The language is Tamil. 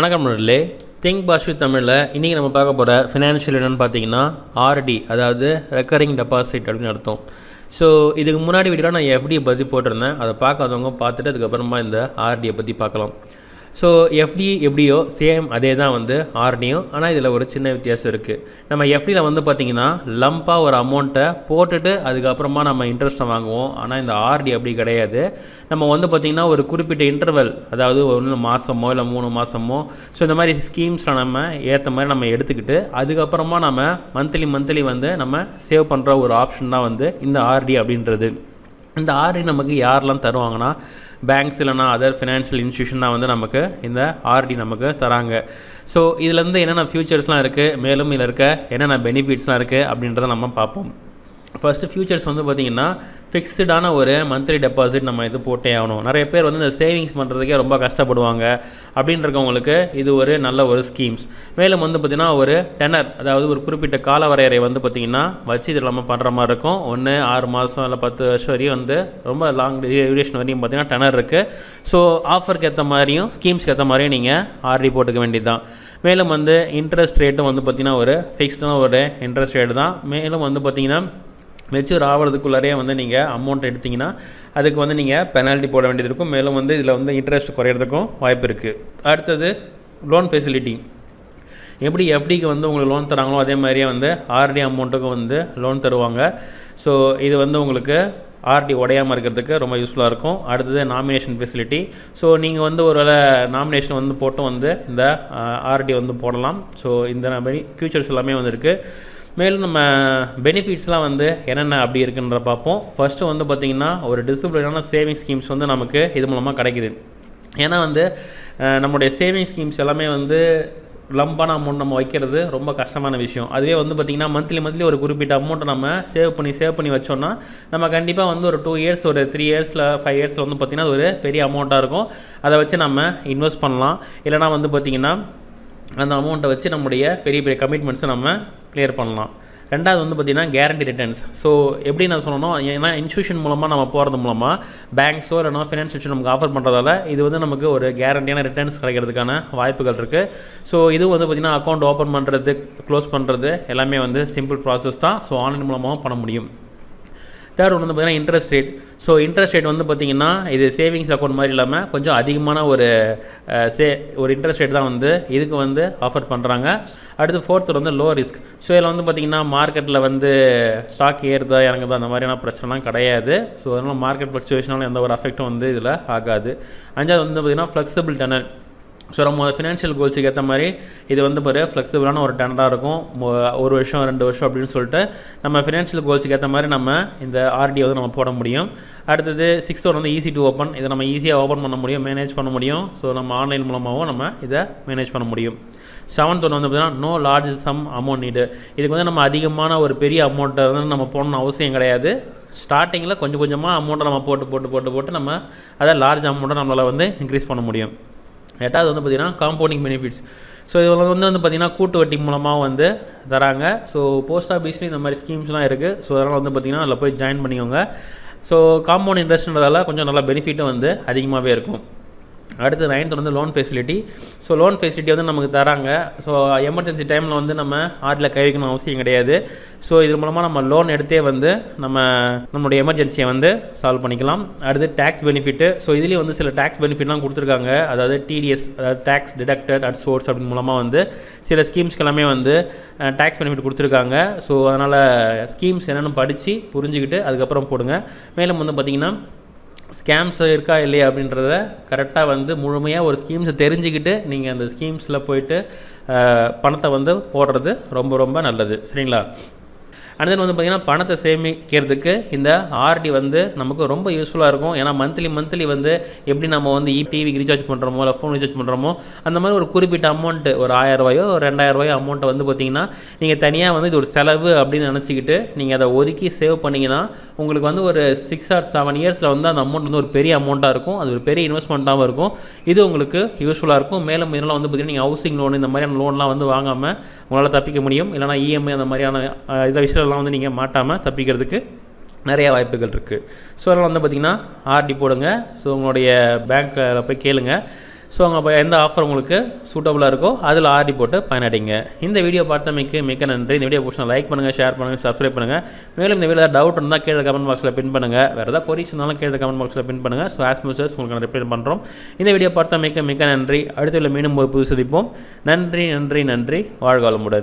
வணக்கம் நண்பர்களே. திங்க் பாசிட்டிவ் தமிழில் இன்றைக்கி நம்ம பார்க்க போகிற ஃபினான்ஷியல் என்னென்னு பார்த்தீங்கன்னா ஆர்டி, அதாவது ரெக்கரிங் டெபாசிட் அப்படின்னு அர்த்தம். ஸோ இதுக்கு முன்னாடி வீடியோவில் நான் எஃப்டியை பற்றி போட்டிருந்தேன். அதை பார்க்காதவங்க பார்த்துட்டு அதுக்கப்புறமா இந்த ஆர்டியை பற்றி பார்க்கலாம். ஸோ எஃப்டி எப்படியோ சேம் அதே தான் வந்து ஆர்டியும், ஆனால் இதில் ஒரு சின்ன வித்தியாசம் இருக்குது. நம்ம எஃப்டியில் வந்து பார்த்திங்கன்னா லம்பாக ஒரு அமௌண்ட்டை போட்டுட்டு அதுக்கப்புறமா நம்ம இன்ட்ரெஸ்ட்டை வாங்குவோம். ஆனால் இந்த ஆர்டி அப்படி கிடையாது. நம்ம வந்து பார்த்திங்கன்னா ஒரு குறிப்பிட்ட இன்டர்வல், அதாவது 1 மாதமோ இல்லை 3 மாதமோ, ஸோ இந்த மாதிரி ஸ்கீம்ஸில் நம்ம ஏற்ற மாதிரி நம்ம எடுத்துக்கிட்டு அதுக்கப்புறமா நம்ம மந்த்லி வந்து நம்ம சேவ் பண்ணுற ஒரு ஆப்ஷன் தான் வந்து இந்த ஆர்டி அப்படின்றது. இந்த ஆர்டி நமக்கு யாரெல்லாம் தருவாங்கன்னா பேங்க்ஸ் இல்லைனா அதர் ஃபினான்ஷியல் இன்ஸ்டியூஷன் தான் வந்து நமக்கு இந்த ஆர்டி நமக்கு தராங்க. ஸோ இதுலேருந்து என்னென்ன ஃபியூச்சர்ஸ்லாம் இருக்குது, மேலும் இதில் இருக்க என்னென்ன பெனிஃபிட்ஸ்லாம் இருக்குது அப்படின்றத நம்ம பார்ப்போம். ஃபஸ்ட்டு ஃபியூச்சர்ஸ் வந்து பார்த்திங்கன்னா ஃபிக்ஸ்டான ஒரு மந்த்லி டெபாசிட் நம்ம இது போட்டே ஆகணும். நிறைய பேர் வந்து இந்த சேவிங்ஸ் பண்ணுறதுக்கே ரொம்ப கஷ்டப்படுவாங்க. அப்படின்றவங்களுக்கு இது ஒரு நல்ல ஒரு ஸ்கீம்ஸ். மேலும் வந்து பார்த்திங்கன்னா ஒரு டெனர், அதாவது ஒரு குறிப்பிட்ட கால வரையறை வந்து பார்த்திங்கன்னா வச்சு இதில் நம்ம பண்ணுற மாதிரி இருக்கும். 6 மாதம் இல்லை 10 வருஷம் வரையும் வந்து ரொம்ப லாங் டியூரேஷன் வரையும் பார்த்திங்கன்னா டெனர் இருக்குது. ஸோ ஆஃபருக்கு ஏற்ற மாதிரியும் ஸ்கீம்ஸ்க்கு ஏற்ற மாதிரியும் நீங்கள் ஆர்டி போட்டுக்க வேண்டியது தான். மேலும் வந்து இன்ட்ரெஸ்ட் ரேட்டும் வந்து பார்த்திங்கன்னா ஒரு ஃபிக்ஸ்டான ஒரு இன்ட்ரெஸ்ட் ரேட்டு தான். மேலும் வந்து பார்த்திங்கன்னா மெச்சூர் ஆகிறதுக்குள்ளே வந்து நீங்கள் அமௌண்ட் எடுத்திங்கன்னா அதுக்கு வந்து நீங்கள் பெனால்ட்டி போட வேண்டியது இருக்கும். மேலும் வந்து இதில் வந்து இன்ட்ரெஸ்ட் குறையிறதுக்கும் வாய்ப்பு இருக்குது. அடுத்தது லோன் ஃபெசிலிட்டி. எப்படி எஃப்டிக்கு வந்து உங்களுக்கு லோன் தராங்களோ அதே மாதிரியே வந்து ஆர்டி அமௌண்ட்டுக்கும் வந்து லோன் தருவாங்க. ஸோ இது வந்து உங்களுக்கு ஆர்டி உடையாமல் இருக்கிறதுக்கு ரொம்ப யூஸ்ஃபுல்லாக இருக்கும். அடுத்தது நாமினேஷன் ஃபெசிலிட்டி. ஸோ நீங்கள் வந்து ஒரு வேளை நாமினேஷன் வந்து போட்டு வந்து இந்த ஆர்டி வந்து போடலாம். ஸோ இந்த ஃபியூச்சர்ஸ் எல்லாமே வந்து இருக்குது. மேலும் நம்ம பெனிஃபிட்ஸ்லாம் வந்து என்னென்ன அப்படி இருக்குன்ற பார்ப்போம். ஃபஸ்ட்டு வந்து பார்த்திங்கன்னா ஒரு டிசிப்ளினான சேவிங் ஸ்கீம்ஸ் வந்து நமக்கு இது மூலமாக கிடைக்குது. ஏன்னா வந்து நம்முடைய சேவிங் ஸ்கீம்ஸ் எல்லாமே வந்து லம்பான அமௌண்ட் நம்ம வைக்கிறது ரொம்ப கஷ்டமான விஷயம். அதுவே வந்து பார்த்திங்கன்னா மந்த்லி ஒரு குறிப்பிட்ட அமௌண்ட்டை நம்ம சேவ் பண்ணி வச்சோன்னா நம்ம கண்டிப்பாக வந்து ஒரு 2 இயர்ஸ் ஒரு 3 இயர்ஸில் 5 இயர்ஸில் வந்து பார்த்திங்கன்னா அது ஒரு பெரிய அமௌண்ட்டாக இருக்கும். அதை வச்சு நம்ம இன்வெஸ்ட் பண்ணலாம். இல்லைனா வந்து பார்த்திங்கன்னா அந்த அமௌண்ட்டை வச்சு நம்முடைய பெரிய கமிட்மெண்ட்ஸை நம்ம கிளியர் பண்ணலாம். ரெண்டாவது வந்து பார்த்திங்கன்னா கேரண்டி ரிட்டர்ன்ஸ். ஸோ எப்படி நான் சொல்லணும், ஏன்னா இன்ஸ்டியூஷன் மூலமாக நம்ம போகிறது மூலமாக பேங்க்ஸோ இல்லைனா ஃபினான்ஸ் இன்ஸ்டியூஷன் நமக்கு ஆஃபர் பண்ணுறதால இது வந்து நமக்கு ஒரு கேரண்டியான ரிட்டர்ன்ஸ் கிடைக்கிறதுக்கான வாய்ப்புகள் இருக்குது. ஸோ இது வந்து பார்த்திங்கன்னா அக்கௌண்ட் ஓப்பன் பண்ணுறது, க்ளோஸ் பண்ணுறது எல்லாமே வந்து சிம்பிள் ப்ராசஸ் தான். ஸோ ஆன்லைன் மூலமாகவும் பண்ண முடியும். தேர்ட் ஒன்று வந்து பார்த்திங்கன்னா interest rate. So interest rate வந்து பார்த்திங்கன்னா இது சேவிங்ஸ் அக்கௌண்ட் மாதிரி இல்லாமல் கொஞ்சம் அதிகமான ஒரு இன்ட்ரெஸ்ட் ரேட் தான் வந்து இதுக்கு வந்து ஆஃபர் பண்ணுறாங்க. அடுத்து ஃபோர்த்து வந்து லோ ரிஸ்க். ஸோ இதில் வந்து பார்த்திங்கன்னா மார்க்கெட்டில் வந்து ஸ்டாக் ஏறுதா இறங்குதா அந்த மாதிரியான பிரச்சனைலாம் கிடையாது. ஸோ அதனால் மார்க்கெட் ஃப்ளக்சுவேஷனாலும் எந்த ஒரு அஃபெக்ட்டும் வந்து இதில் ஆகாது. அஞ்சாவது வந்து பார்த்திங்கன்னா ஃப்ளெக்சிபிள் டெனர். ஸோ நம்ம ஃபினான்ஷியல் கோல்ஸுக்கு ஏற்ற மாதிரி இது வந்து ஒரு ஃப்ளெக்சிபிளான ஒரு டெனராக இருக்கும். 1 வருஷம் 2 வருஷம் அப்படின்னு சொல்லிட்டு நம்ம ஃபினான்ஷியல் கோல்ஸுக்கு ஏற்ற மாதிரி நம்ம இந்த ஆர்டியை வந்து நம்ம போட முடியும். அடுத்தது 6th வந்து ஈஸி டு ஓப்பன். இதை நம்ம ஈஸியாக ஓப்பன் பண்ண முடியும், மேனேஜ் பண்ண முடியும். ஸோ நம்ம ஆன்லைன் மூலமாகவும் நம்ம இதை மேனேஜ் பண்ண முடியும். 7th வந்து பார்த்திங்கன்னா no large sum amount need. இதுக்கு வந்து நம்ம அதிகமான ஒரு பெரிய அமௌண்ட்டை வந்து நம்ம போடணும்னு அவசியம் கிடையாது. ஸ்டார்டிங்கில் கொஞ்சமாக அமௌண்ட்டை நம்ம போட்டு நம்ம அதை லார்ஜ் அமௌண்ட்டை நம்மளால் வந்து இன்க்ரீஸ் பண்ண முடியும். 8வது வந்து பார்த்திங்கன்னா காம்பவுண்டிங் பெனிஃபிட்ஸ். ஸோ இதில் வந்து பார்த்திங்கன்னா கூட்டு வட்டி மூலமாக வந்து தராங்க. ஸோ போஸ்ட் ஆஃபீஸ்லேயும் இந்த மாதிரி ஸ்கீம்ஸ்லாம் இருக்குது. ஸோ அதனால் வந்து பார்த்திங்கன்னா அதில் போய் ஜாயின் பண்ணிக்கோங்க. ஸோ காம்பவுண்ட் இன்ட்ரெஸ்ட்ன்றதால கொஞ்சம் நல்ல பெனிஃபிட்டும் வந்து அதிகமாகவே இருக்கும். அடுத்து 9th வந்து loan facility. So loan facility வந்து நமக்கு தராங்க. ஸோ எமர்ஜென்சி டைமில் வந்து நம்ம ஆர்டியில் கை வைக்கணும் அவசியம் கிடையாது. ஸோ இது மூலமாக நம்ம லோன் எடுத்தே வந்து நம்மளுடைய எமர்ஜென்சியை வந்து சால்வ் பண்ணிக்கலாம். அடுத்து டேக்ஸ் பெனிஃபிட்டு. ஸோ இதுலேயும் வந்து சில டேக்ஸ் பெனிஃபிட்லாம் கொடுத்துருக்காங்க. அதாவது டிடிஎஸ், அதாவது டேக்ஸ் டிடக்டட் அட் சோர்ஸ் அப்படின்னு மூலமாக வந்து சில ஸ்கீம்ஸ்க்கு எல்லாமே வந்து டேக்ஸ் பெனிஃபிட் கொடுத்துருக்காங்க. ஸோ அதனால் ஸ்கீம்ஸ் என்னென்னு படித்து புரிஞ்சுக்கிட்டு அதுக்கப்புறம் போடுங்க. மேலும் வந்து பார்த்திங்கன்னா ஸ்கேம்ஸ் இருக்கா இல்லையா அப்படின்றத கரெக்டாக வந்து முழுமையாக ஒரு ஸ்கீம்ஸை தெரிஞ்சுக்கிட்டு நீங்கள் அந்த ஸ்கீம்ஸில் போயிட்டு பணத்தை வந்து போடுறது ரொம்ப நல்லது. சரிங்களா? அண்ட் தென் வந்து பார்த்திங்கன்னா பணத்தை சேமிக்கிறதுக்கு இந்த ஆர்டி வந்து நமக்கு ரொம்ப யூஸ்ஃபுல்லாக இருக்கும். ஏன்னா மந்த்லி வந்து எப்படி நம்ம வந்து டிவிக்கு ரீசார்ஜ் பண்ணுறோமோ இல்லை ஃபோன் ரீசார்ஜ் பண்ணுறோமோ அந்த மாதிரி ஒரு குறிப்பிட்ட அமௌண்ட்டு ஒரு 1000 ரூபாயோ 2000 ரூபாயோ அமௌண்ட்டை வந்து பார்த்திங்கன்னா நீங்கள் தனியாக வந்து இது ஒரு செலவு அப்படின்னு நினச்சிக்கிட்டு நீங்கள் அதை ஒதுக்கி சேவ் பண்ணிங்கன்னா உங்களுக்கு வந்து ஒரு 6 or 7 இயர்ஸில் வந்து அந்த அமௌண்ட் வந்து ஒரு பெரிய அமௌண்ட்டாக இருக்கும். அது ஒரு பெரிய இன்வெஸ்ட்மெண்ட்டாகவும் இருக்கும். இது உங்களுக்கு யூஸ்ஃபுல்லாக இருக்கும். மேலும் இதெல்லாம் வந்து பார்த்திங்கன்னா நீங்கள் ஹவுசிங் லோன் இந்த மாதிரியான லோன்லாம் வந்து வாங்காமல் உங்களால் தப்பிக்க முடியும். இல்லைனா இஎம்ஐ அந்த மாதிரியான இதை விஷயம்லாம் வந்து நீங்கள் மாட்டாமல் தப்பிக்கிறதுக்கு நிறைய வாய்ப்புகள் இருக்குது. ஸோ அதனால் வந்து பார்த்திங்கன்னா ஆர்டி போடுங்க. ஸோ உங்களுடைய பேங்க்கில் போய் கேளுங்க. ஸோ அங்கே எந்த ஆஃபர் உங்களுக்கு சூட்டபுளாக இருக்கோ அதில் ஆர்டி போட்டு பயனடைங்க. இந்த வீடியோ பார்த்தமைக்கு மிக்க நன்றி. இந்த வீடியோ பிடிச்சா லைக் பண்ணுங்கள், ஷேர் பண்ணுங்கள், சப்ஸ்கிரைப் பண்ணுங்கள். மேலும் இந்த வீடியோ ஏதாவது டவுட் இருந்தால் கீழே கமெண்ட் பாக்ஸில் பின் பண்ணுங்கள். வேறு ஏதாவது கொரிஸ் இருந்தாலும் கீழே கமெண்ட் பாக்ஸில் பின் பண்ணுங்கள். ஸோ ஆஸ் யூசுவல் உங்களுக்கு ரிப்ளை பண்ணுறோம். இந்த வீடியோ பார்த்தமைக்கு மிக்க நன்றி. அடுத்த மீண்டும் ஒரு புது சந்திப்போம். நன்றி நன்றி நன்றி. வாழ்க வளமுடன்.